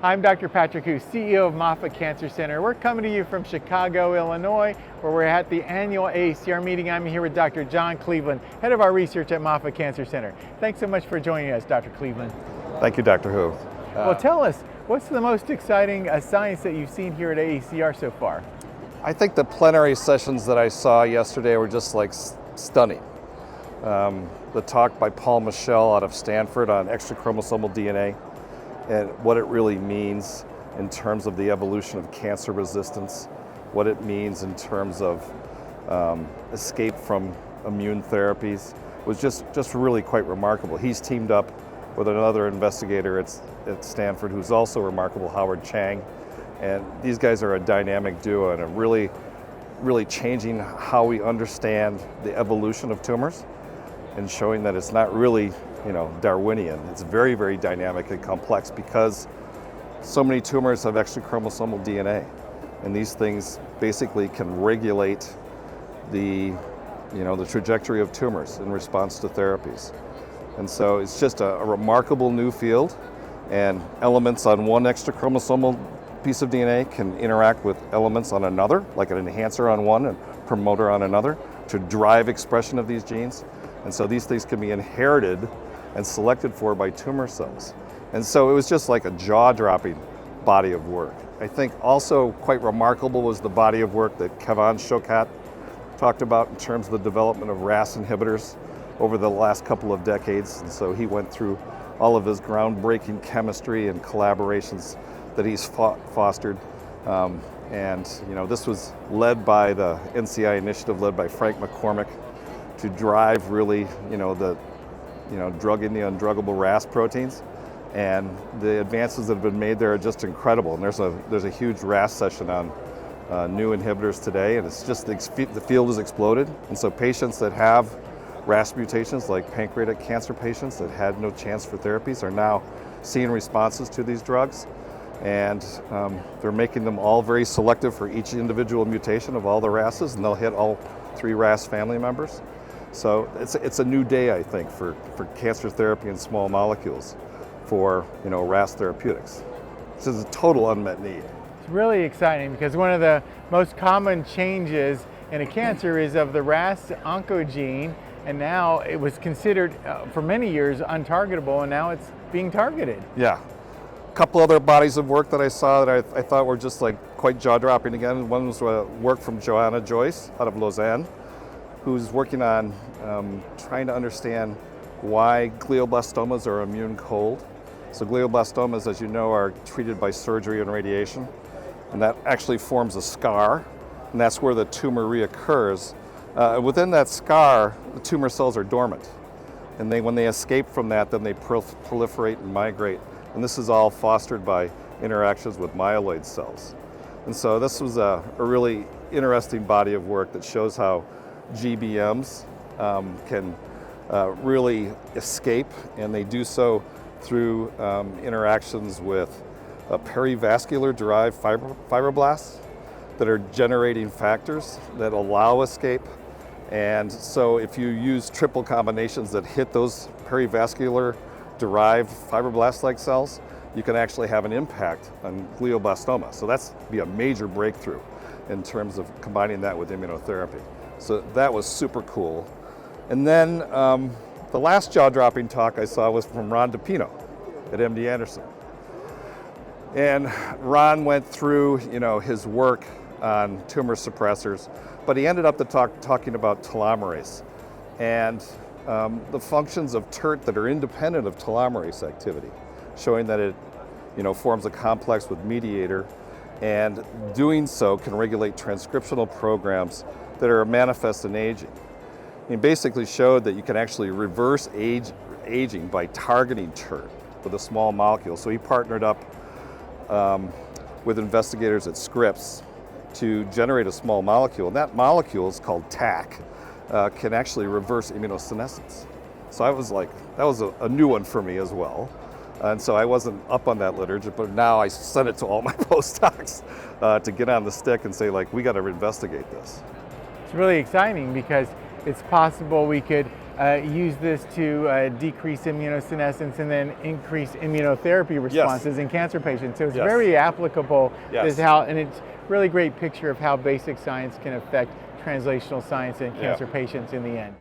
I'm Dr. Patrick Hu, CEO of Moffitt Cancer Center. We're coming to you from Chicago, Illinois, where we're at the annual AACR meeting. I'm here with Dr. John Cleveland, head of our research at Moffitt Cancer Center. Thanks so much for joining us, Dr. Cleveland. Thank you, Dr. Hu. Well, tell us, what's the most exciting science that you've seen here at AACR so far? I think the plenary sessions that I saw yesterday were just like stunning. The talk by Paul Michel out of Stanford on extrachromosomal DNA and what it really means in terms of the evolution of cancer resistance, what it means in terms of escape from immune therapies was just really quite remarkable. He's teamed up with another investigator at Stanford who's also remarkable, Howard Chang, and these guys are a dynamic duo and are really changing how we understand the evolution of tumors and showing that it's not really Darwinian. It's very, very dynamic and complex because so many tumors have extrachromosomal DNA, and these things basically can regulate the trajectory of tumors in response to therapies. And so it's just a remarkable new field, and elements on one extrachromosomal piece of DNA can interact with elements on another, like an enhancer on one and promoter on another, to drive expression of these genes. And so these things can be inherited and selected for by tumor cells. And so it was just like a jaw-dropping body of work. I think also quite remarkable was the body of work that Kevin Chokat talked about in terms of the development of RAS inhibitors over the last couple of decades. And so he went through all of his groundbreaking chemistry and collaborations that he's fostered. This was led by the NCI initiative led by Frank McCormick to drive really, drugging the undruggable RAS proteins. And the advances that have been made there are just incredible. And there's a huge RAS session on new inhibitors today, and it's just the field has exploded. And so patients that have RAS mutations, like pancreatic cancer patients that had no chance for therapies, are now seeing responses to these drugs. And they're making them all very selective for each individual mutation of all the RASs, and they'll hit all 3 RAS family members. So it's a new day, I think, for cancer therapy and small molecules for RAS therapeutics. This is a total unmet need. It's really exciting because one of the most common changes in a cancer is of the RAS oncogene, and now it was considered for many years untargetable, and now it's being targeted. Yeah. A couple other bodies of work that I saw that I thought were just like quite jaw-dropping again. One was work from Joanna Joyce out of Lausanne, who's working on trying to understand why glioblastomas are immune cold. So glioblastomas, as you know, are treated by surgery and radiation, and that actually forms a scar, and that's where the tumor reoccurs. Within that scar, the tumor cells are dormant, and when they escape from that, then they proliferate and migrate. And this is all fostered by interactions with myeloid cells. And so this was a really interesting body of work that shows how GBMs can really escape, and they do so through interactions with perivascular derived fibroblasts that are generating factors that allow escape. And so if you use triple combinations that hit those perivascular derived fibroblast-like cells, you can actually have an impact on glioblastoma. So that's be a major breakthrough in terms of combining that with immunotherapy. So that was super cool. And then the last jaw-dropping talk I saw was from Ron DePino at MD Anderson. And Ron went through his work on tumor suppressors, but he ended up talking about telomerase and the functions of TERT that are independent of telomerase activity, showing that it forms a complex with mediator, and doing so can regulate transcriptional programs that are manifest in aging. He basically showed that you can actually reverse aging by targeting TERT with a small molecule. So he partnered up with investigators at Scripps to generate a small molecule, and that molecule is called TAC. Can actually reverse immunosenescence. So I was like, that was a new one for me as well. And so I wasn't up on that literature, but now I sent it to all my postdocs to get on the stick and say, like, we got to investigate this. It's really exciting because it's possible we could use this to decrease immunosenescence and then increase immunotherapy responses in cancer patients. So it's very applicable. Yes. And it's really great picture of how basic science can affect translational science in cancer patients in the end.